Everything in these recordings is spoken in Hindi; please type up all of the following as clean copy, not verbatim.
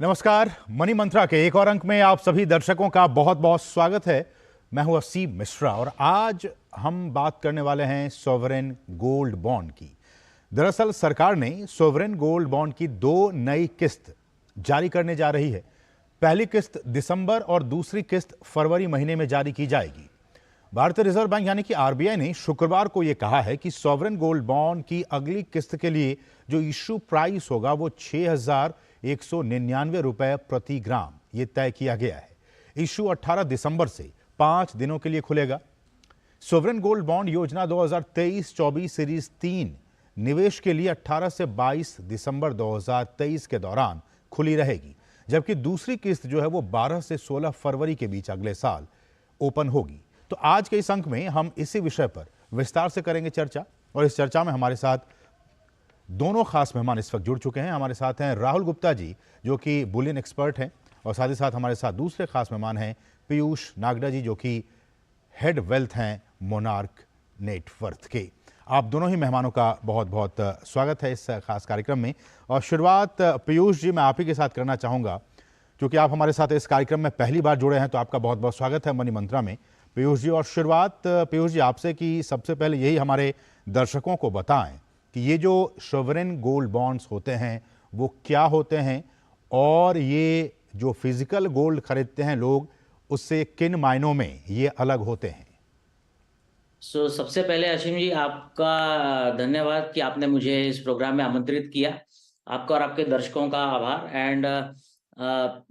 नमस्कार। मनी मंत्रा के एक और अंक में आप सभी दर्शकों का बहुत बहुत स्वागत है। मैं हूं असीम मिश्रा और आज हम बात करने वाले हैं सॉवरेन गोल्ड बॉन्ड की। दरअसल सरकार ने सॉवरेन गोल्ड बॉन्ड की 2 नई किस्त जारी करने जा रही है। पहली किस्त दिसंबर और दूसरी किस्त फरवरी महीने में जारी की जाएगी। भारतीय रिजर्व बैंक यानी कि आरबीआई ने शुक्रवार को यह कहा है कि सॉवरेन गोल्ड बॉन्ड की अगली किस्त के लिए जो इश्यू प्राइस होगा वो 6,199 रुपए प्रति ग्राम ये तय किया गया है। इश्यू 18 दिसंबर से 5 दिनों के लिए खुलेगा। सॉवरेन गोल्ड बॉन्ड योजना 2023-24 सीरीज 3 निवेश के लिए 18 से 22 दिसंबर 2023 के दौरान खुली रहेगी, जबकि दूसरी किस्त जो है वो 12 से 16 फरवरी के बीच अगले साल ओपन होगी। तो आज के इस अंक में हम इसी विषय पर विस्तार से करेंगे चर्चा, और इस चर्चा में हमारे साथ दोनों खास मेहमान इस वक्त जुड़ चुके हैं। हमारे साथ हैं राहुल गुप्ता जी जो कि बुलियन एक्सपर्ट हैं, और साथ ही साथ हमारे साथ दूसरे खास मेहमान हैं पीयूष नागदा जी जो कि हेड वेल्थ हैं मोनार्क नेटवर्थ के। आप दोनों ही मेहमानों का बहुत बहुत स्वागत है इस खास कार्यक्रम में। और शुरुआत पीयूष जी मैं आप ही के साथ करना चाहूँगा, क्योंकि आप हमारे साथ इस कार्यक्रम में पहली बार जुड़े हैं, तो आपका बहुत बहुत स्वागत है मनी मंत्रा में पीयूष जी। और शुरुआत पीयूष जी आपसे कि सबसे पहले यही हमारे दर्शकों को बताएं कि ये जो सॉवरेन गोल्ड बॉन्ड्स होते हैं वो क्या होते हैं, और ये जो फिजिकल गोल्ड खरीदते हैं लोग उससे किन मायनों में ये अलग होते हैं। सबसे पहले असीम जी आपका धन्यवाद कि आपने मुझे इस प्रोग्राम में आमंत्रित किया। आपका और आपके दर्शकों का आभार। एंड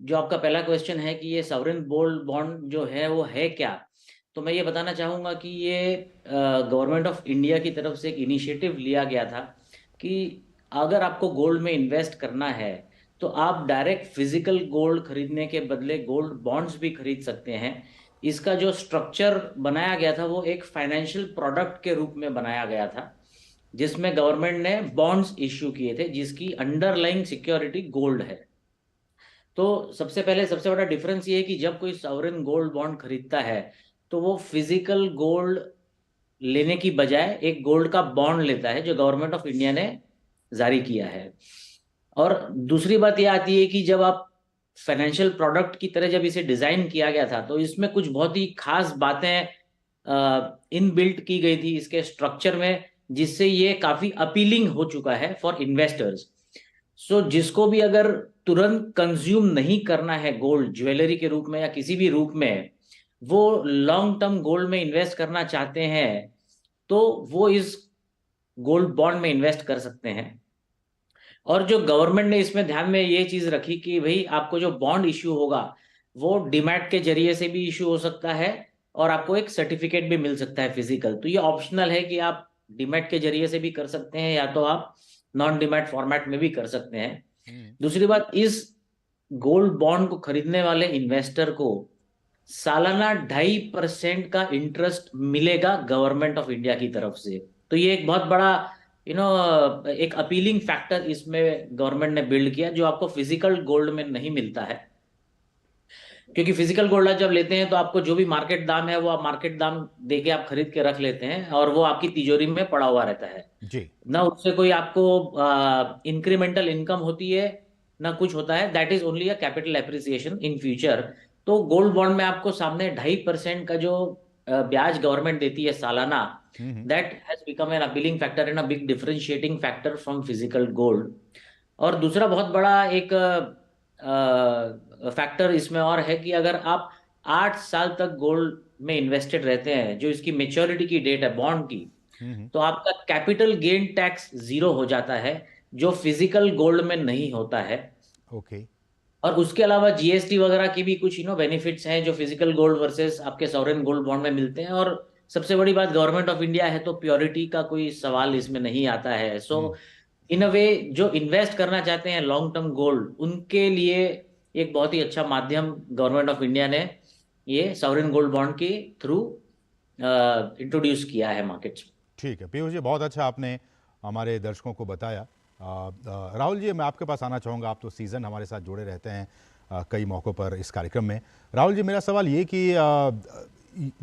जो आपका पहला क्वेश्चन है कि ये सॉवरेन गोल्ड बॉन्ड जो है वो है क्या, तो मैं ये बताना चाहूँगा कि ये गवर्नमेंट ऑफ इंडिया की तरफ से एक इनिशिएटिव लिया गया था कि अगर आपको गोल्ड में इन्वेस्ट करना है तो आप डायरेक्ट फिजिकल गोल्ड खरीदने के बदले गोल्ड बॉन्ड्स भी खरीद सकते हैं। इसका जो स्ट्रक्चर बनाया गया था वो एक फाइनेंशियल प्रोडक्ट के रूप में बनाया गया था, जिसमें गवर्नमेंट ने बॉन्ड्स इश्यू किए थे जिसकी अंडरलाइंग सिक्योरिटी गोल्ड है। तो सबसे पहले सबसे बड़ा डिफरेंस ये है कि जब कोई सॉवरेन गोल्ड बॉन्ड खरीदता है तो वो फिजिकल गोल्ड लेने की बजाय एक गोल्ड का बॉन्ड लेता है जो गवर्नमेंट ऑफ इंडिया ने जारी किया है। और दूसरी बात यह आती है कि जब आप फाइनेंशियल प्रोडक्ट की तरह जब इसे डिजाइन किया गया था तो इसमें कुछ बहुत ही खास बातें इन बिल्ट की गई थी इसके स्ट्रक्चर में, जिससे ये काफी अपीलिंग हो चुका है फॉर इन्वेस्टर्स। जिसको भी अगर तुरंत कंज्यूम नहीं करना है गोल्ड ज्वेलरी के रूप में या किसी भी रूप में, वो लॉन्ग टर्म गोल्ड में इन्वेस्ट करना चाहते हैं तो वो इस गोल्ड बॉन्ड में इन्वेस्ट कर सकते हैं। और जो गवर्नमेंट ने इसमें ध्यान में ये चीज रखी कि भाई आपको जो बॉन्ड इश्यू होगा वो डीमैट के जरिए से भी इश्यू हो सकता है और आपको एक सर्टिफिकेट भी मिल सकता है फिजिकल। तो ये ऑप्शनल है कि आप डीमैट के जरिए से भी कर सकते हैं या तो आप नॉन डीमैट फॉर्मेट में भी कर सकते हैं। दूसरी बात, इस गोल्ड बॉन्ड को खरीदने वाले इन्वेस्टर को सालाना 2.5% का इंटरेस्ट मिलेगा गवर्नमेंट ऑफ इंडिया की तरफ से। तो ये एक बहुत बड़ा एक अपीलिंग फैक्टर इसमें गवर्नमेंट ने बिल्ड किया जो आपको फिजिकल गोल्ड में नहीं मिलता है। क्योंकि फिजिकल गोल्ड जब लेते हैं तो आपको जो भी मार्केट दाम है वो आप मार्केट दाम देके आप खरीद के रख लेते हैं और वो आपकी तिजोरी में पड़ा हुआ रहता है जी। ना, उससे कोई आपको इंक्रीमेंटल इनकम होती है ना कुछ होता है। That is only a capital appreciation in future. तो गोल्ड बॉन्ड में आपको सामने 2.5% का जो ब्याज गवर्नमेंट देती है सालाना, that has become an appealing factor and a big differentiating factor from physical gold. और दूसरा बहुत बड़ा एक फैक्टर इसमें और है कि अगर आप 8 साल तक गोल्ड में इन्वेस्टेड रहते हैं, जो इसकी मेच्योरिटी की डेट है बॉन्ड की, तो आपका कैपिटल गेन टैक्स 0 हो जाता है जो फिजिकल गोल्ड में नहीं होता है। ओके। और उसके अलावा जीएसटी वगैरह की भी कुछ बेनिफिट्स हैं जो फिजिकल गोल्ड वर्सेस आपके सॉवरेन गोल्ड बॉन्ड में मिलते हैं। और सबसे बड़ी बात, गवर्नमेंट ऑफ इंडिया है तो प्योरिटी का कोई सवाल इसमें नहीं आता है। इन अ वे जो इन्वेस्ट करना चाहते हैं लॉन्ग टर्म गोल्ड, उनके लिए एक बहुत ही अच्छा माध्यम गवर्नमेंट ऑफ इंडिया ने ये सॉवरेन गोल्ड बॉन्ड के थ्रू इंट्रोड्यूस किया है मार्केट्स में। ठीक है पीयूष जी, बहुत अच्छा आपने हमारे दर्शकों को बताया। राहुल जी मैं आपके पास आना चाहूँगा, आप तो सीज़न हमारे साथ जुड़े रहते हैं कई मौक़ों पर इस कार्यक्रम में। राहुल जी मेरा सवाल ये कि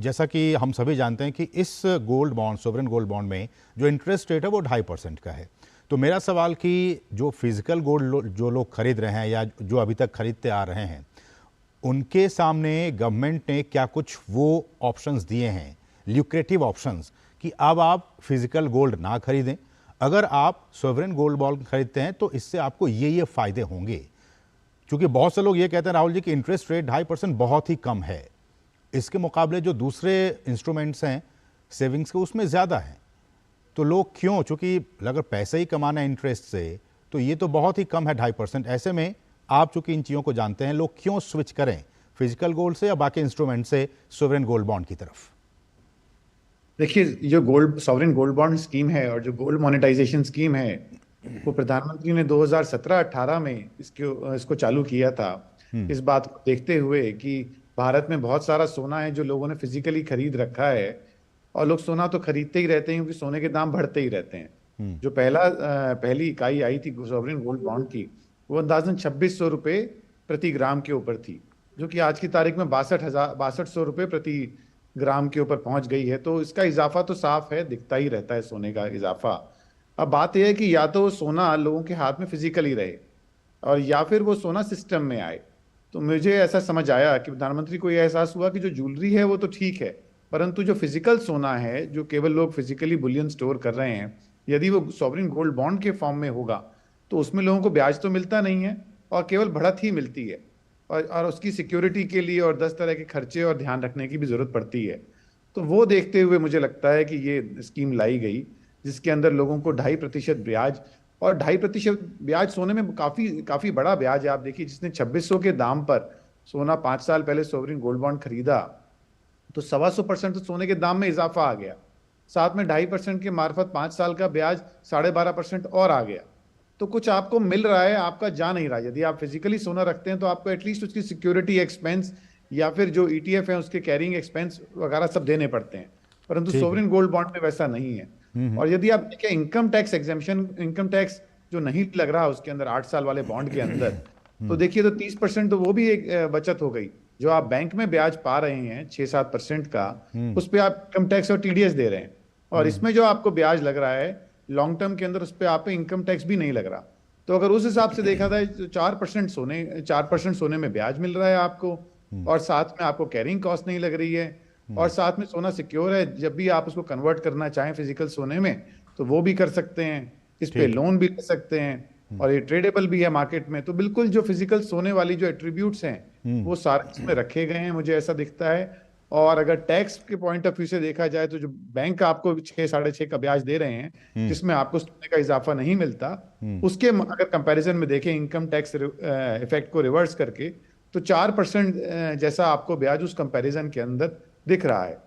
जैसा कि हम सभी जानते हैं कि इस gold bond sovereign gold bond में जो इंटरेस्ट रेट है वो 2.5% का है। तो मेरा सवाल कि जो फिजिकल गोल्ड जो लोग खरीद रहे हैं या जो अभी तक खरीदते आ रहे हैं, उनके सामने गवर्नमेंट ने क्या कुछ वो ऑप्शंस दिए हैं, ल्यूक्रेटिव ऑप्शंस, कि अब आप फिजिकल गोल्ड ना खरीदें, अगर आप सॉवरेन गोल्ड बॉन्ड खरीदते हैं तो इससे आपको ये फायदे होंगे? क्योंकि बहुत से लोग ये कहते हैं राहुल जी कि इंटरेस्ट रेट 2.5% बहुत ही कम है, इसके मुकाबले जो दूसरे इंस्ट्रूमेंट्स हैं सेविंग्स के उसमें ज़्यादा हैं। तो लोग क्यों, चूंकि अगर पैसे ही कमाना है इंटरेस्ट से, तो ये तो बहुत ही कम है 2.5%। ऐसे में आप चूंकि इन चीज़ों को जानते हैं, लोग क्यों स्विच करें फिजिकल गोल्ड से या बाकी इंस्ट्रूमेंट से सॉवरेन गोल्ड बॉन्ड की तरफ? देखिए, जो gold sovereign gold bond scheme है और जो गोल्ड मोनेटाइजेशन स्कीम है, वो प्रधानमंत्री ने 2017-18 में इसको चालू किया था। इस बात को देखते हुए कि भारत में बहुत सारा सोना है जो लोगों ने फिजिकली खरीद रखा है, और लोग सोना तो खरीदते ही रहते हैं क्योंकि सोने के दाम बढ़ते ही रहते हैं। जो पहली इकाई आई थी सॉवरेन गोल्ड बॉन्ड की, वो अंदाजन 2600 रुपये प्रति ग्राम के ऊपर थी, जो कि आज की तारीख में 6200 रुपये प्रति ग्राम के ऊपर पहुंच गई है। तो इसका इजाफा तो साफ है, दिखता ही रहता है सोने का इजाफा। अब बात यह है कि या तो वो सोना लोगों के हाथ में फिजिकली रहे और या फिर वो सोना सिस्टम में आए। तो मुझे ऐसा समझ आया कि प्रधानमंत्री को यह एहसास हुआ कि जो ज्वेलरी है वो तो ठीक है, परंतु जो फिजिकल सोना है, जो केवल लोग फिजिकली बुलियन स्टोर कर रहे हैं, यदि वो सॉवरेन गोल्ड बॉन्ड के फॉर्म में होगा तो उसमें लोगों को ब्याज तो मिलता नहीं है और केवल बढ़त ही मिलती है, और उसकी सिक्योरिटी के लिए और 10 तरह के खर्चे और ध्यान रखने की भी जरूरत पड़ती है। तो वो देखते हुए मुझे लगता है कि ये स्कीम लाई गई, जिसके अंदर लोगों को 2.5% ब्याज, और 2.5% ब्याज सोने में काफी बड़ा ब्याज है। आप देखिए, जिसने 2600 के दाम पर सोना 5 साल पहले सॉवरेन गोल्ड बॉन्ड खरीदा, तो 125% तो सोने के दाम में इजाफा आ गया, साथ में 2.5% के मार्फत 5 साल का ब्याज 12.5% और आ गया। तो कुछ आपको मिल रहा है, आपका जा नहीं रहा। यदि आप फिजिकली सोना रखते हैं तो आपको एटलीस्ट उसकी सिक्योरिटी एक्सपेंस या फिर जो ETF है उसके कैरिंग एक्सपेंस वगैरह सब देने पड़ते हैं, परंतु सॉवरेन गोल्ड बॉन्ड में वैसा नहीं है। और यदि आप देखें income tax exemption, income tax जो नहीं लग रहा उसके अंदर 8 साल वाले बॉन्ड के अंदर, तो देखिए तो 30% तो वो भी एक बचत हो गई। जो आप बैंक में ब्याज पा रहे हैं 6-7% का, उस पर आप इनकम टैक्स और TDS दे रहे हैं, और इसमें जो आपको ब्याज लग रहा है लॉन्ग टर्म के अंदर, उस पर आप पे इनकम टैक्स भी नहीं लग रहा। तो अगर उस हिसाब से देखा जाए तो 4% सोने में ब्याज मिल रहा है आपको, और साथ में आपको कैरिंग कॉस्ट नहीं लग रही है, और साथ में सोना सिक्योर है। जब भी आप उसको कन्वर्ट करना चाहें फिजिकल सोने में तो वो भी कर सकते हैं, इस पे लोन भी ले सकते हैं, और ये ट्रेडेबल भी है मार्केट में। तो बिल्कुल जो फिजिकल सोने वाली जो एट्रीब्यूट्स हैं वो सारे इसमें रखे गए हैं, मुझे ऐसा दिखता है। और अगर टैक्स के पॉइंट ऑफ व्यू से देखा जाए तो जो बैंक आपको 6-6.5 का ब्याज दे रहे हैं, जिसमें आपको सोने का इजाफा नहीं मिलता, उसके अगर कंपैरिजन में देखें इनकम टैक्स इफेक्ट को रिवर्स करके, तो 4% जैसा आपको ब्याज उस कंपैरिजन के अंदर दिख रहा है।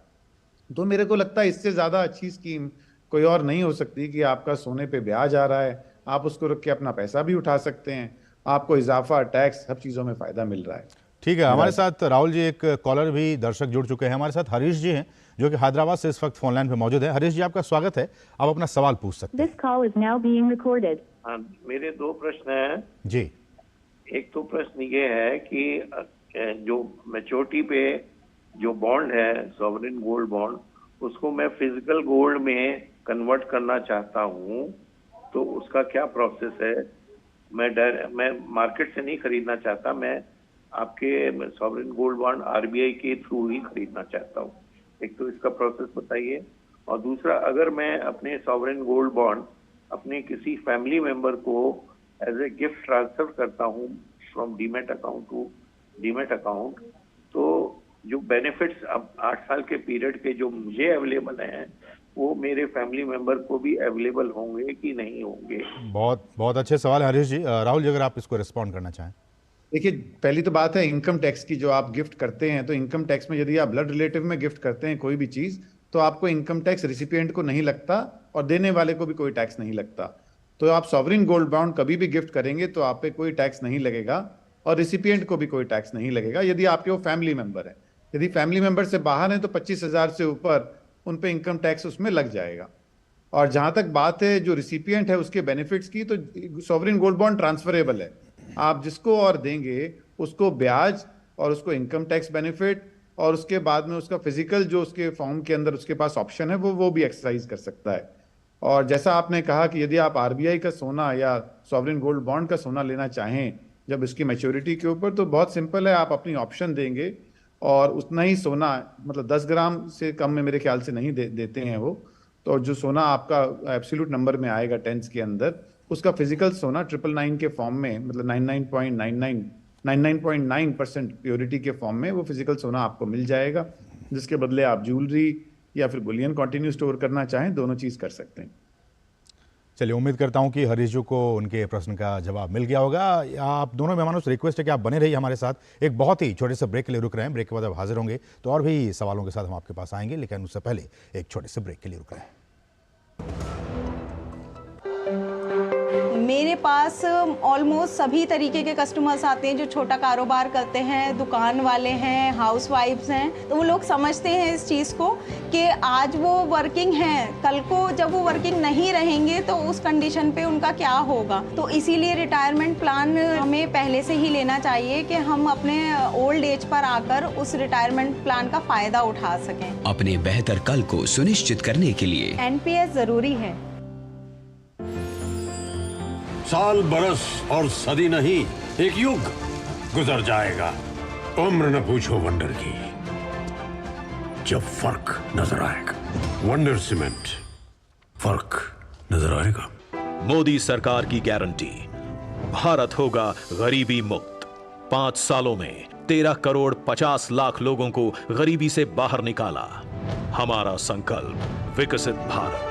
तो मेरे को लगता है इससे ज्यादा अच्छी स्कीम कोई और नहीं हो सकती कि आपका सोने पे ब्याज आ रहा है, आप उसको रख के अपना पैसा भी उठा सकते हैं, आपको इजाफा, टैक्स, सब चीजों में फायदा मिल रहा है। ठीक है, हमारे साथ राहुल जी एक कॉलर भी दर्शक जुड़ चुके हैं। हमारे साथ हरीश जी हैं जो कि हैदराबाद से इस वक्त फोन लाइन पे मौजूद है। हरीश जी, आपका स्वागत है, आप अपना सवाल पूछ सकते हैं। This call is now being recorded. हाँ, मेरे 2 प्रश्न हैं जी। एक तो प्रश्न ये है कि जो मैच्योरिटी पे जो बॉन्ड है सॉवरेन गोल्ड बॉन्ड, उसको मैं फिजिकल गोल्ड में कन्वर्ट करना चाहता हूँ, तो उसका क्या प्रोसेस है? मैं मार्केट से नहीं खरीदना चाहता, मैं आपके सॉवरेन गोल्ड बॉन्ड RBI के थ्रू ही खरीदना चाहता हूँ। एक तो इसका प्रोसेस बताइए। और दूसरा, अगर मैं अपने सॉवरेन गोल्ड बॉन्ड अपने किसी फैमिली मेंबर को एज ए गिफ्ट ट्रांसफर करता हूँ from demat account to demat account, तो जो बेनिफिट्स अब 8 साल के पीरियड के जो मुझे अवेलेबल हैं, वो मेरे फैमिली मेंबर को भी अवेलेबल होंगे कि नहीं होंगे? बहुत बहुत अच्छे सवाल हरीश जी। राहुल जी, अगर आप इसको रिस्पॉन्ड करना चाहें। देखिए, पहली तो बात है इनकम टैक्स की। जो आप गिफ्ट करते हैं, तो इनकम टैक्स में यदि आप ब्लड रिलेटिव में गिफ्ट करते हैं कोई भी चीज, तो आपको इनकम टैक्स रिसिपिएंट को नहीं लगता और देने वाले को भी कोई टैक्स नहीं लगता। तो आप सॉवरेन गोल्ड बॉन्ड कभी भी गिफ्ट करेंगे तो आप पे कोई टैक्स नहीं लगेगा और रिसिपिएंट को भी कोई टैक्स नहीं लगेगा, यदि आपके वो फैमिली मेंबर है। यदि फैमिली मेंबर से बाहर है तो 25,000 से ऊपर उन पे इनकम टैक्स उसमें लग जाएगा। और जहां तक बात है जो रिसिपिएंट है उसके बेनिफिट्स की, तो सॉवरेन गोल्ड बॉन्ड ट्रांसफरेबल है। आप जिसको और देंगे उसको ब्याज और उसको इनकम टैक्स बेनिफिट, और उसके बाद में उसका फिजिकल जो उसके फॉर्म के अंदर उसके पास ऑप्शन है वो भी एक्सरसाइज कर सकता है। और जैसा आपने कहा कि यदि आप आरबीआई का सोना या सॉवरेन गोल्ड बॉन्ड का सोना लेना चाहें जब इसकी मैच्योरिटी के ऊपर, तो बहुत सिंपल है, आप अपनी ऑप्शन देंगे और उतना ही सोना, मतलब 10 ग्राम से कम में मेरे ख्याल से नहीं देते हैं वो। तो जो सोना आपका एब्सोल्यूट नंबर में आएगा टेंस के अंदर, उसका फिजिकल सोना 999 के फॉर्म में, मतलब 99.9% प्योरिटी के फॉर्म में वो फिजिकल सोना आपको मिल जाएगा, जिसके बदले आप ज्वेलरी या फिर बुलियन कंटिन्यू स्टोर करना चाहें, दोनों चीज कर सकते हैं। चलिए, उम्मीद करता हूं कि हरीश जी को उनके प्रश्न का जवाब मिल गया होगा। आप दोनों मेहमानों से रिक्वेस्ट है कि आप बने रहिए हमारे साथ। एक बहुत ही छोटे से ब्रेक के लिए रुक रहे हैं। ब्रेक के बाद आप हाजिर होंगे तो और भी सवालों के साथ हम आपके पास आएंगे, लेकिन उससे पहले एक छोटे से ब्रेक के लिए रुक रहे हैं। मेरे पास ऑलमोस्ट सभी तरीके के कस्टमर्स आते हैं जो छोटा कारोबार करते हैं, दुकान वाले हैं, हाउसवाइफ्स हैं। तो वो लोग समझते हैं इस चीज़ को कि आज वो वर्किंग हैं, कल को जब वो वर्किंग नहीं रहेंगे तो उस कंडीशन पे उनका क्या होगा। तो इसीलिए रिटायरमेंट प्लान हमें पहले से ही लेना चाहिए कि हम अपने ओल्ड एज पर आकर उस रिटायरमेंट प्लान का फ़ायदा उठा सकें। अपने बेहतर कल को सुनिश्चित करने के लिए एनपीएस ज़रूरी है। साल, बरस और सदी नहीं, एक युग गुजर जाएगा। उम्र न पूछो वंडर की, जब फर्क नजर आएगा। वंडर सीमेंट, फर्क नजर आएगा। मोदी सरकार की गारंटी, भारत होगा गरीबी मुक्त। 5 सालों में 13 करोड़ 50 लाख लोगों को गरीबी से बाहर निकाला। हमारा संकल्प, विकसित भारत।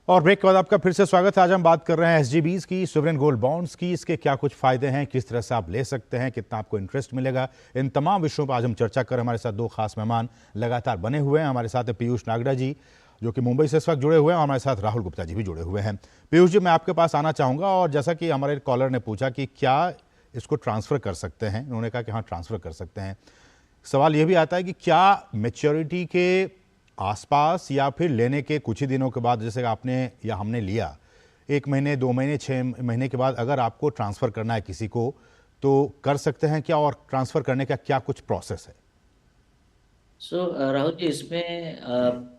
और ब्रेक के बाद आपका फिर से स्वागत है। आज हम बात कर रहे हैं एसजीबीज की, सॉवरेन गोल्ड बॉन्ड्स की। इसके क्या कुछ फायदे हैं, किस तरह से आप ले सकते हैं, कितना आपको इंटरेस्ट मिलेगा, इन तमाम विषयों पर आज हम चर्चा कर। हमारे साथ 2 खास मेहमान लगातार बने हुए हैं। हमारे साथ है पीयूष नागड़ा जी, जो कि मुंबई से इस वक्त जुड़े हुए हैं, और हमारे साथ राहुल गुप्ता जी भी जुड़े हुए हैं। पीयूष जी, मैं आपके पास आना चाहूँगा। और जैसा कि हमारे कॉलर ने पूछा कि क्या इसको ट्रांसफ़र कर सकते हैं, उन्होंने कहा कि हाँ, ट्रांसफ़र कर सकते हैं। सवाल ये भी आता है कि क्या मैच्योरिटी के आसपास या फिर लेने के कुछ ही दिनों के बाद, जैसे आपने या हमने लिया 1 महीने, 2 महीने, 6 महीने के बाद अगर आपको ट्रांसफ़र करना है किसी को, तो कर सकते हैं क्या? और ट्रांसफ़र करने का क्या कुछ प्रोसेस है? राहुल जी, इसमें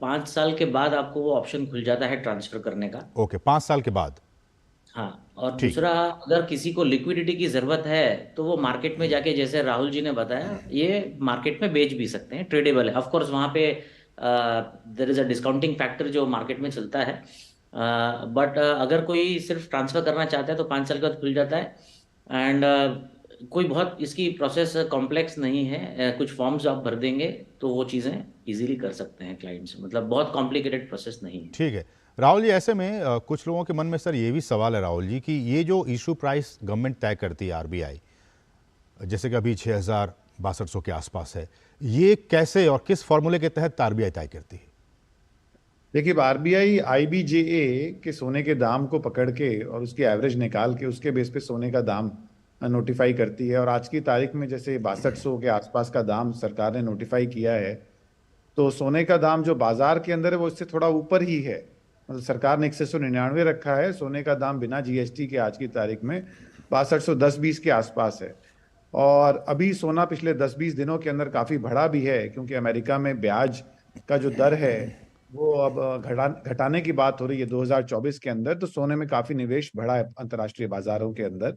5 साल के बाद आपको वो ऑप्शन खुल जाता है ट्रांसफर करने का। ओके, 5 साल के बाद। हाँ, और ठीक। दूसरा, अगर किसी को लिक्विडिटी की ज़रूरत है तो वो मार्केट में जाके, जैसे राहुल जी ने बताया, ये मार्केट में बेच भी सकते हैं, ट्रेडेबल है। ऑफ कोर्स वहाँ पे there is a discounting factor जो मार्केट में चलता है, बट अगर कोई सिर्फ ट्रांसफ़र करना चाहता है तो 5 साल के बाद खुल जाता है। एंड कोई बहुत इसकी प्रोसेस कॉम्प्लेक्स नहीं है। कुछ फॉर्म्स आप भर देंगे तो वो चीज़ें इजीली कर सकते हैं क्लाइंट्स, मतलब बहुत कॉम्प्लिकेटेड प्रोसेस नहीं है। ठीक है राहुल जी, ऐसे में कुछ लोगों के मन में सर ये भी सवाल है राहुल जी कि ये जो इशू प्राइस गवर्नमेंट तय करती है आरबीआई, जैसे कि अभी 6,6200 के आसपास है, ये कैसे और किस फॉर्मूले के तहत आरबीआई तय करती है? देखिए, आरबीआई आईबीजेए के सोने के दाम को पकड़ के और उसकी एवरेज निकाल के उसके बेस पे सोने का दाम नोटिफाई करती है। और आज की तारीख में जैसे 6200 के आसपास का दाम सरकार ने नोटिफाई किया है, तो सोने का दाम जो बाजार के अंदर है वो इससे थोड़ा ऊपर ही है। मतलब सरकार ने 199 रखा है, सोने का दाम बिना जीएसटी के आज की तारीख में 6210-20 के आसपास है। और अभी सोना पिछले 10-20 दिनों के अंदर काफ़ी बढ़ा भी है, क्योंकि अमेरिका में ब्याज का जो दर है वो अब घटाने की बात हो रही है 2024 के अंदर। तो सोने में काफ़ी निवेश बढ़ा है अंतर्राष्ट्रीय बाजारों के अंदर।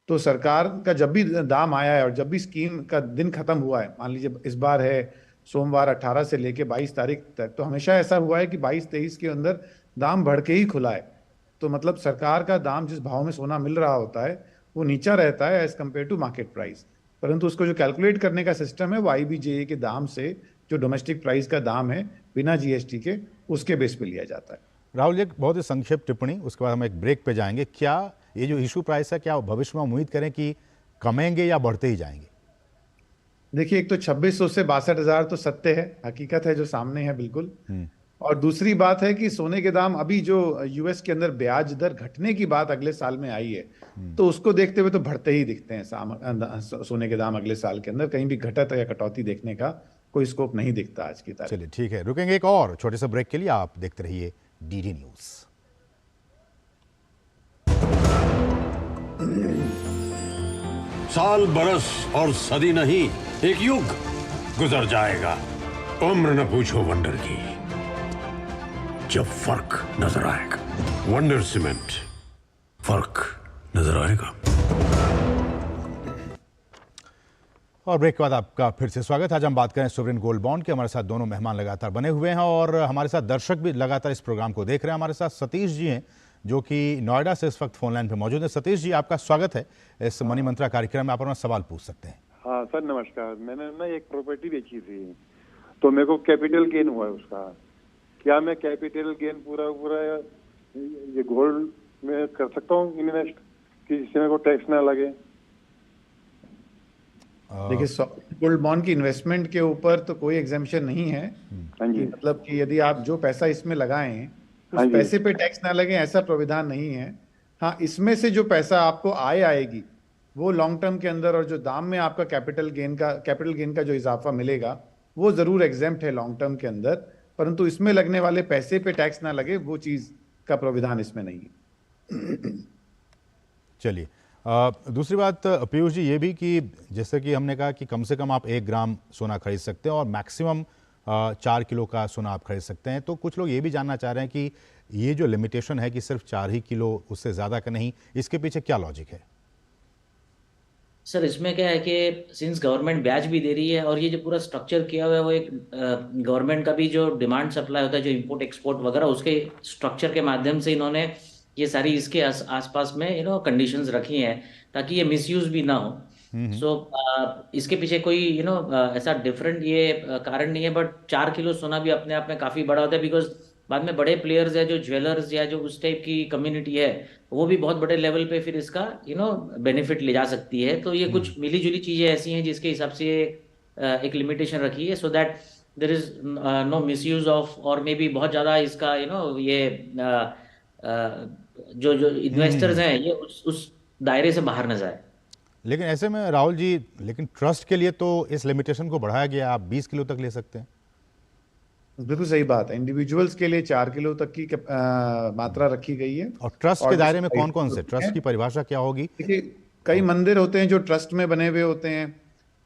तो सरकार का जब भी दाम आया है और जब भी स्कीम का दिन खत्म हुआ है, मान लीजिए इस बार है सोमवार 18 से लेके 22 तारीख तक, तो हमेशा ऐसा हुआ है कि 22-23 के अंदर दाम बढ़ के ही खुला है। तो मतलब सरकार का दाम जिस भाव में सोना मिल रहा होता है वो नीचा रहता है as compare to market price, परंतु उसको जो कैलकुलेट करने का सिस्टम है वो आईबीजेए के दाम से, जो डोमेस्टिक प्राइस का दाम है बिना जीएसटी के, उसके बेस पे लिया जाता है। राहुल जी, एक बहुत ही संक्षिप्त टिप्पणी, उसके बाद हम एक ब्रेक पे जाएंगे। क्या ये जो इशू प्राइस है, क्या भविष्य में उम्मीद करें कि कमेंगे या बढ़ते ही जाएंगे? देखिए, एक तो 2600 से 62,000 तो सत्य है, हकीकत है जो सामने है बिल्कुल। और दूसरी बात है कि सोने के दाम, अभी जो यूएस के अंदर ब्याज दर घटने की बात अगले साल में आई है, तो उसको देखते हुए तो बढ़ते ही दिखते हैं सोने के दाम अगले साल के अंदर। कहीं भी घटत या कटौती देखने का कोई स्कोप नहीं दिखता आज की तारीख। चलिए ठीक है, रुकेंगे एक और छोटे से ब्रेक के लिए। आप देखते रहिए डीडी न्यूज। साल, बरस और सदी नहीं, एक युग गुजर जाएगा। उम्र न पूछो वंडर की, जब फर्क नजर आएगा। वंडर सीमेंट, फर्क नजर आएगा। और ब्रेक के बाद आपका फिर से स्वागत। आज हम बात करें सोवरेन गोल्ड बॉन्ड के। हमारे साथ दोनों मेहमान लगातार बने हुए हैं और हमारे साथ दर्शक भी लगातार इस प्रोग्राम को देख रहे हैं। हमारे साथ सतीश जी हैं जो कि नोएडा से इस वक्त फोन लाइन पे मौजूद है। सतीश जी, आपका स्वागत है इस मनी मंत्रा कार्यक्रम में। आप अपना सवाल पूछ सकते हैं। हाँ सर, नमस्कार। मैंने ना एक प्रॉपर्टी बेची थी, तो मेरे को कैपिटल गेन हुआ है उसका। क्या मैं कैपिटल गेन पूरा ये गोल्ड में कर सकता हूँ इन्वेस्ट, कि जिससे मेरे को टैक्स ना लगे? देखिए, गोल्ड बॉन्ड की इन्वेस्टमेंट के ऊपर तो कोई एग्जेम्पशन नहीं है। हाँ जी। मतलब कि यदि आप जो पैसा इसमें लगाएं उस पैसे पे टैक्स ना लगे, ऐसा प्राविधान नहीं है। हाँ, इसमें से जो पैसा आपको आएगी वो लॉन्ग टर्म के अंदर, और जो दाम में आपका कैपिटल गेन का जो इजाफा मिलेगा वो जरूर एग्जेम्प्ट है लॉन्ग टर्म के अंदर, परंतु इसमें लगने वाले पैसे पे टैक्स ना लगे वो चीज का प्राविधान इसमें नहीं है। चलिए, दूसरी बात पीयूष जी ये भी कि जैसे कि हमने कहा कि कम से कम आप 1 ग्राम सोना खरीद सकते हैं और मैक्सिमम 4 किलो का सोना आप खरीद सकते हैं। तो कुछ लोग ये भी जानना चाह रहे हैं कि ये जो लिमिटेशन है कि सिर्फ 4 ही किलो, उससे ज़्यादा का नहीं, इसके पीछे क्या लॉजिक है? सर, इसमें क्या है कि सिंस गवर्नमेंट ब्याज भी दे रही है और ये जो पूरा स्ट्रक्चर किया हुआ है वो एक गवर्नमेंट का भी जो डिमांड सप्लाई होता है, जो इंपोर्ट एक्सपोर्ट वगैरह, उसके स्ट्रक्चर के माध्यम से इन्होंने ये सारी इसके आसपास में कंडीशंस रखी हैं ताकि ये मिसयूज भी ना हो। सो इसके पीछे कोई ऐसा डिफरेंट ये कारण नहीं है। बट 4 किलो सोना भी अपने आप में काफ़ी बड़ा होता है, बिकॉज बाद में बड़े प्लेयर्स है जो ज्वेलर्स या जो उस टाइप की कम्युनिटी है वो भी बहुत बड़े लेवल पे फिर इसका बेनिफिट ले जा सकती है। तो ये कुछ मिली जुली चीज़ें ऐसी हैं जिसके हिसाब से एक लिमिटेशन रखी है, so that there is no misuse of, और मे बी बहुत ज़्यादा इसका ये जो इन्वेस्टर्स हैं ये उस दायरे से बाहर न जाए। लेकिन ऐसे में राहुल जी, लेकिन ट्रस्ट के लिए तो इस लिमिटेशन को बढ़ाया गया, आप 20 किलो तक ले सकते हैं। बिल्कुल सही बात है। इंडिविजुअल्स के लिए 4 किलो तक की मात्रा रखी गई है। और ट्रस्ट के दायरे में कौन कौन से, ट्रस्ट की परिभाषा क्या होगी? देखिए, कई मंदिर होते हैं जो ट्रस्ट में बने हुए होते हैं,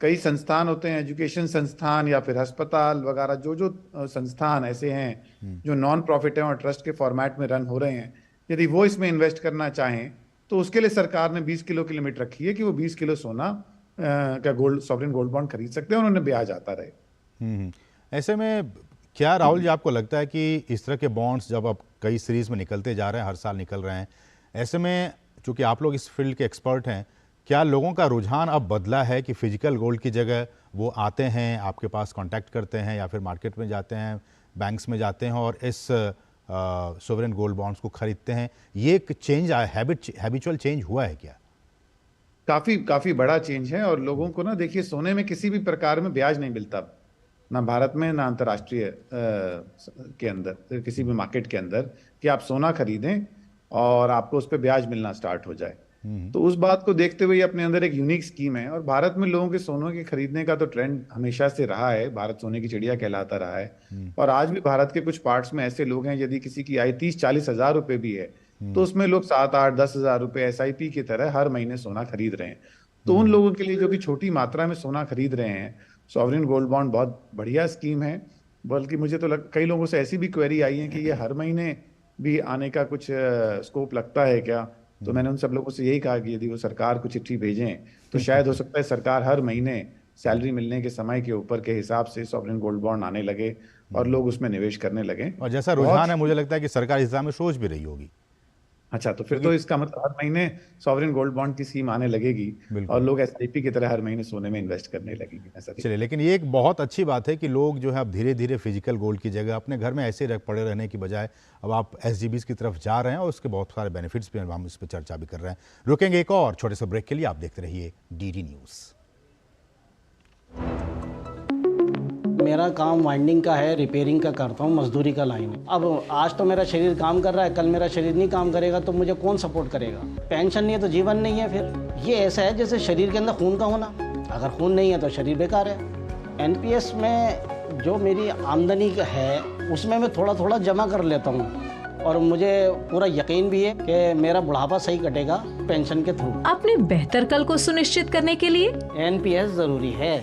कई संस्थान होते हैं, एजुकेशन संस्थान या फिर अस्पताल वगैरह, जो संस्थान ऐसे हैं जो नॉन प्रॉफिट हैं और ट्रस्ट के फॉर्मेट में रन हो रहे हैं, यदि वो इसमें इन्वेस्ट करना चाहें तो उसके लिए सरकार ने 20 किलो की लिमिट रखी है कि वो 20 किलो सोना का गोल्ड, सॉवरेन गोल्ड बॉन्ड खरीद सकते हैं और उन्हें ब्याज आता रहे। ऐसे में क्या राहुल जी आपको लगता है कि इस तरह के बॉन्ड्स जब अब कई सीरीज में निकलते जा रहे हैं, हर साल निकल रहे हैं, ऐसे में चूंकि आप लोग इस फील्ड के एक्सपर्ट हैं, क्या लोगों का रुझान अब बदला है कि फिजिकल गोल्ड की जगह वो आते हैं, आपके पास कांटेक्ट करते हैं या फिर मार्केट में जाते हैं, बैंक्स में जाते हैं और इस सोवरेन गोल्ड बॉन्ड्स को खरीदते हैं? ये एक चेंज, हैबिचुअल चेंज हुआ है क्या? काफी बड़ा चेंज है। और लोगों को ना, देखिए, सोने में किसी भी प्रकार में ब्याज नहीं मिलता, ना भारत में ना अंतर्राष्ट्रीय के अंदर, किसी भी मार्केट के अंदर, कि आप सोना खरीदें और आपको उस पर ब्याज मिलना स्टार्ट हो जाए। तो उस बात को देखते हुए अपने अंदर एक यूनिक स्कीम है। और भारत में लोगों के सोने के खरीदने का तो ट्रेंड हमेशा से रहा है, भारत सोने की चिड़िया कहलाता रहा है। और आज भी भारत के कुछ पार्ट्स में ऐसे लोग हैं, यदि किसी की आय 30-40 हजार रुपए भी है तो उसमें लोग 7-8-10 हजार रुपए SIP की तरह हर महीने सोना खरीद रहे हैं। तो उन लोगों के लिए जो कि छोटी मात्रा में सोना खरीद रहे हैं, सॉवरेन गोल्ड बॉन्ड बहुत बढ़िया स्कीम है। बल्कि मुझे तो कई लोगों से ऐसी भी क्वेरी आई है कि ये हर महीने भी आने का कुछ स्कोप लगता है क्या? तो मैंने उन सब लोगों से यही कहा कि यदि वो सरकार को चिट्ठी भेजें तो शायद हो सकता है सरकार हर महीने सैलरी मिलने के समय के ऊपर के हिसाब से सॉवरेन गोल्ड बॉन्ड आने लगे और लोग उसमें निवेश करने लगे। और जैसा रुझान है, मुझे लगता है कि सरकार इस दिशा में सोच भी रही होगी। अच्छा, तो फिर तो इसका मतलब हर महीने सॉवरेन गोल्ड बॉन्ड की स्कीम आने लगेगी और लोग SIP की तरह हर महीने सोने में इन्वेस्ट करने लगेंगे। ऐसा चलिए, लेकिन ये एक बहुत अच्छी बात है कि लोग जो है अब धीरे धीरे फिजिकल गोल्ड की जगह अपने घर में ऐसे पड़े रहने की बजाय अब आप SGBs की तरफ जा रहे हैं और उसके बहुत सारे बेनिफिट्स भी हम इस पर चर्चा भी कर रहे हैं। रुकेंगे एक और छोटे से ब्रेक के लिए, आप देखते रहिए DD न्यूज़। मेरा काम वाइंडिंग का है, रिपेयरिंग का करता हूँ, मजदूरी का लाइन है। अब आज तो मेरा शरीर काम कर रहा है, कल मेरा शरीर नहीं काम करेगा तो मुझे कौन सपोर्ट करेगा? पेंशन नहीं है तो जीवन नहीं है। फिर ये ऐसा है जैसे शरीर के अंदर खून का होना, अगर खून नहीं है तो शरीर बेकार है। NPS में जो मेरी आमदनी है उसमें मैं थोड़ा थोड़ा जमा कर लेता हूँ और मुझे पूरा यकीन भी है कि मेरा बुढ़ापा सही कटेगा पेंशन के थ्रू। अपने बेहतर कल को सुनिश्चित करने के लिए NPS जरूरी है।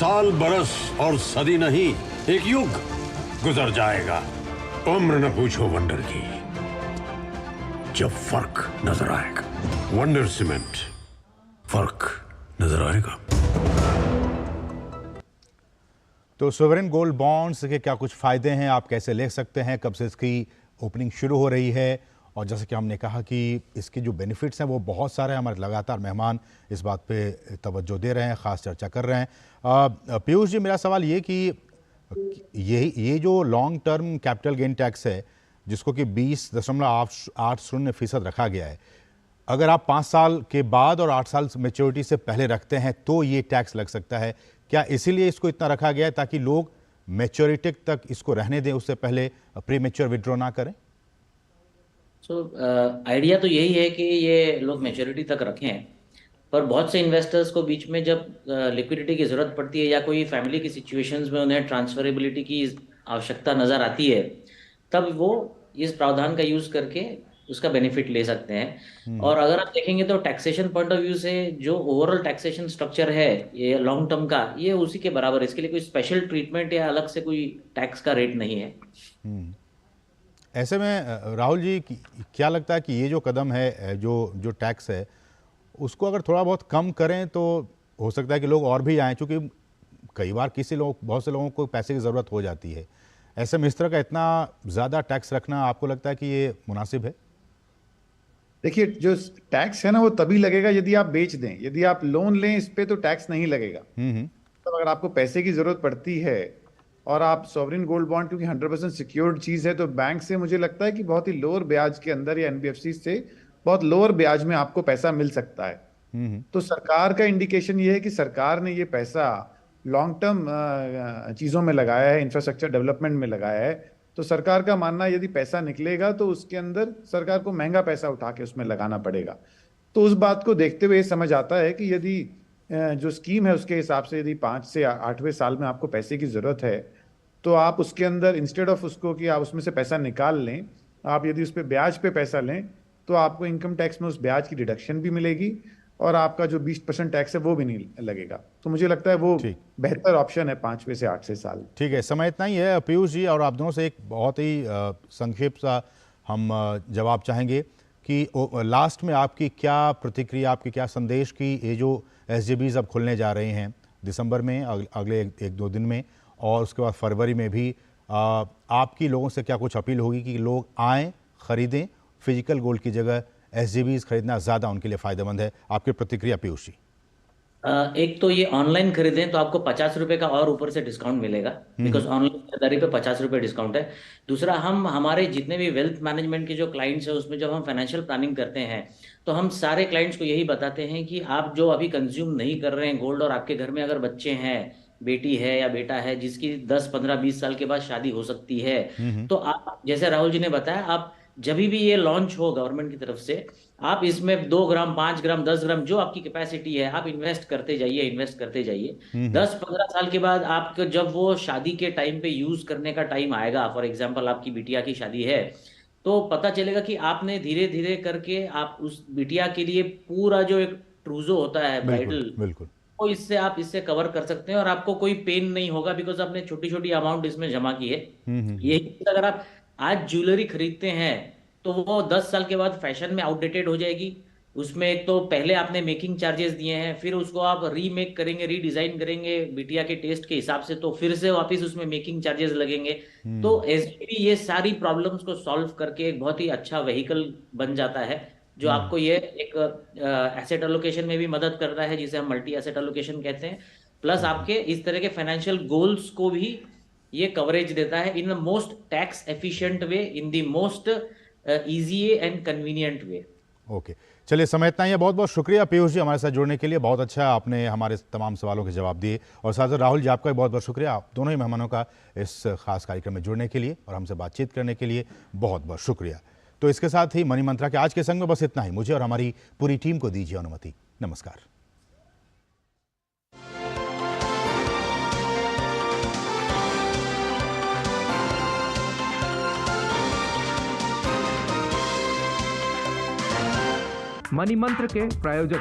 साल बरस और सदी नहीं, एक युग गुजर जाएगा। उम्र न पूछो वंडर की, जब फर्क नजर आएगा। वंडर सीमेंट, फर्क नजर आएगा। तो सोवरेन गोल्ड बॉन्ड्स के क्या कुछ फायदे हैं, आप कैसे ले सकते हैं, कब से इसकी ओपनिंग शुरू हो रही है, और जैसे कि हमने कहा कि इसके जो बेनिफिट्स हैं वो बहुत सारे हैं। हमारे लगातार मेहमान इस बात पे तवज्जो दे रहे हैं, ख़ास चर्चा कर रहे हैं। पीयूष जी, मेरा सवाल ये कि ये जो long term capital gain tax है, जिसको कि 20.80% रखा गया है, अगर आप 5 साल के बाद और 8 साल मैच्योरिटी से पहले रखते हैं तो ये टैक्स लग सकता है। क्या इसीलिए इसको इतना रखा गया है ताकि लोग मैच्योरिटी तक इसको रहने दें, उससे पहले प्री मैच्योर विड्रॉ ना करें? आइडिया तो यही है कि ये लोग मैच्योरिटी तक रखें, पर बहुत से इन्वेस्टर्स को बीच में जब लिक्विडिटी की ज़रूरत पड़ती है या कोई फैमिली की सिचुएशंस में उन्हें ट्रांसफरेबिलिटी की आवश्यकता नज़र आती है, तब वो इस प्रावधान का यूज़ करके उसका बेनिफिट ले सकते हैं। और अगर आप देखेंगे तो टैक्सेशन पॉइंट ऑफ व्यू से जो ओवरऑल टैक्सेशन स्ट्रक्चर है ये लॉन्ग टर्म का, ये उसी के बराबर है। इसके लिए कोई स्पेशल ट्रीटमेंट या अलग से कोई टैक्स का रेट नहीं है। ऐसे में राहुल जी, क्या लगता है कि ये जो कदम है, जो टैक्स है, उसको अगर थोड़ा बहुत कम करें तो हो सकता है कि लोग और भी आएँ, क्योंकि कई बार बहुत से लोगों को पैसे की ज़रूरत हो जाती है। ऐसे में इस तरह का इतना ज़्यादा टैक्स रखना, आपको लगता है कि ये मुनासिब है? देखिए, जो टैक्स है ना वो तभी लगेगा यदि आप बेच दें। यदि आप लोन लें इस पे तो टैक्स नहीं लगेगा। तो अगर आपको पैसे की ज़रूरत पड़ती है और आप सॉवरेन गोल्ड बॉन्ड, क्योंकि 100% सिक्योर्ड चीज़ है, तो बैंक से मुझे लगता है कि बहुत ही लोअर ब्याज के अंदर या एनबीएफसी से बहुत लोअर ब्याज में आपको पैसा मिल सकता है। तो सरकार का इंडिकेशन ये है कि सरकार ने ये पैसा लॉन्ग टर्म चीज़ों में लगाया है, इंफ्रास्ट्रक्चर डेवलपमेंट में लगाया है। तो सरकार का मानना है यदि पैसा निकलेगा तो उसके अंदर सरकार को महंगा पैसा उठा के उसमें लगाना पड़ेगा। तो उस बात को देखते हुए समझ आता है कि यदि जो स्कीम है उसके हिसाब से यदि 5 से 8वें साल में आपको पैसे की ज़रूरत है, तो आप उसके अंदर इंस्टेड ऑफ उसको कि आप उसमें से पैसा निकाल लें, आप यदि उस पर ब्याज पे पैसा लें तो आपको इनकम टैक्स में उस ब्याज की डिडक्शन भी मिलेगी और आपका जो 20% टैक्स है वो भी नहीं लगेगा। तो मुझे लगता है वो बेहतर ऑप्शन है 5वें से 8वें साल। ठीक है, समय इतना ही है। पीयूष जी, और आप दोनों से एक बहुत ही संक्षिप्त सा हम जवाब चाहेंगे कि लास्ट में आपकी क्या प्रतिक्रिया, आपकी क्या संदेश कि ये जो SJBs अब खुलने जा रहे हैं दिसंबर में, अगले 1-2 दिन में, और उसके बाद फरवरी में भी, आपकी लोगों से क्या कुछ अपील होगी कि लोग आएँ, ख़रीदें, फिजिकल गोल्ड की जगह SJBs खरीदना ज़्यादा उनके लिए फ़ायदेमंद है? आपकी प्रतिक्रिया पीयूष जी। एक तो ये ऑनलाइन खरीदें तो आपको 50 रुपए का और ऊपर से डिस्काउंट मिलेगा, बिकॉज ऑनलाइन खरीदारी पे 50 रुपए डिस्काउंट है। दूसरा, हम हमारे जितने भी वेल्थ मैनेजमेंट के जो क्लाइंट्स हैं उसमें जब हम फाइनेंशियल प्लानिंग करते हैं तो हम सारे क्लाइंट्स को यही बताते हैं कि आप जो अभी कंज्यूम नहीं कर रहे हैं गोल्ड, और आपके घर में अगर बच्चे हैं, बेटी है या बेटा है जिसकी 10, 15, 20 साल के बाद शादी हो सकती है, तो आप, जैसे राहुल जी ने बताया, आप जब भी ये लॉन्च हो गवर्नमेंट की तरफ से, आप इसमें 2 ग्राम, 5 ग्राम, 10 ग्राम, जो आपकी कैपेसिटी है, आप इन्वेस्ट करते जाइए, इन्वेस्ट करते जाइए। 10-15 साल के बाद आपको जब वो शादी के टाइम पे यूज करने का टाइम आएगा, फॉर एग्जांपल आपकी बिटिया की शादी है, तो पता चलेगा कि आपने धीरे धीरे करके आप उस बिटिया के लिए पूरा जो एक ट्रूजो होता है ब्राइडल, बिल्कुल, तो इससे आप इससे कवर कर सकते हैं और आपको कोई पेन नहीं होगा, बिकॉज आपने छोटी छोटी अमाउंट इसमें जमा की है। यही अगर आप आज ज्वेलरी खरीदते हैं तो वो 10 साल के बाद फैशन में आउटडेटेड हो जाएगी। उसमें एक तो पहले आपने मेकिंग चार्जेस दिए हैं, फिर उसको आप रीमेक करेंगे, रीडिजाइन करेंगे बिटिया के टेस्ट के हिसाब से, तो फिर से वापस उसमें मेकिंग चार्जेस लगेंगे। तो SJB ये सारी प्रॉब्लम्स को सॉल्व करके एक बहुत ही अच्छा व्हीकल बन जाता है, जो आपको ये एक एसेट एलोकेशन में भी मदद करता है, जिसे हम मल्टी एसेट एलोकेशन कहते हैं, प्लस आपके इस तरह के फाइनेंशियल गोल्स को भी ये कवरेज देता है in the most tax efficient way, in the most easy and convenient way. Okay, चलिए, समय इतना ही है। बहुत बहुत शुक्रिया पीयूष जी हमारे साथ जुड़ने के लिए, बहुत अच्छा आपने हमारे तमाम सवालों के जवाब दिए। और साथ ही राहुल जी, आपका भी बहुत बहुत शुक्रिया, आप दोनों ही मेहमानों का इस खास कार्यक्रम में जुड़ने के लिए और हमसे बातचीत करने के लिए बहुत बहुत शुक्रिया। तो इसके साथ ही मनी मंत्रा के आज के संग में बस इतना ही। मुझे और हमारी पूरी टीम को दीजिए अनुमति। नमस्कार। मनी मंत्र के प्रायोजक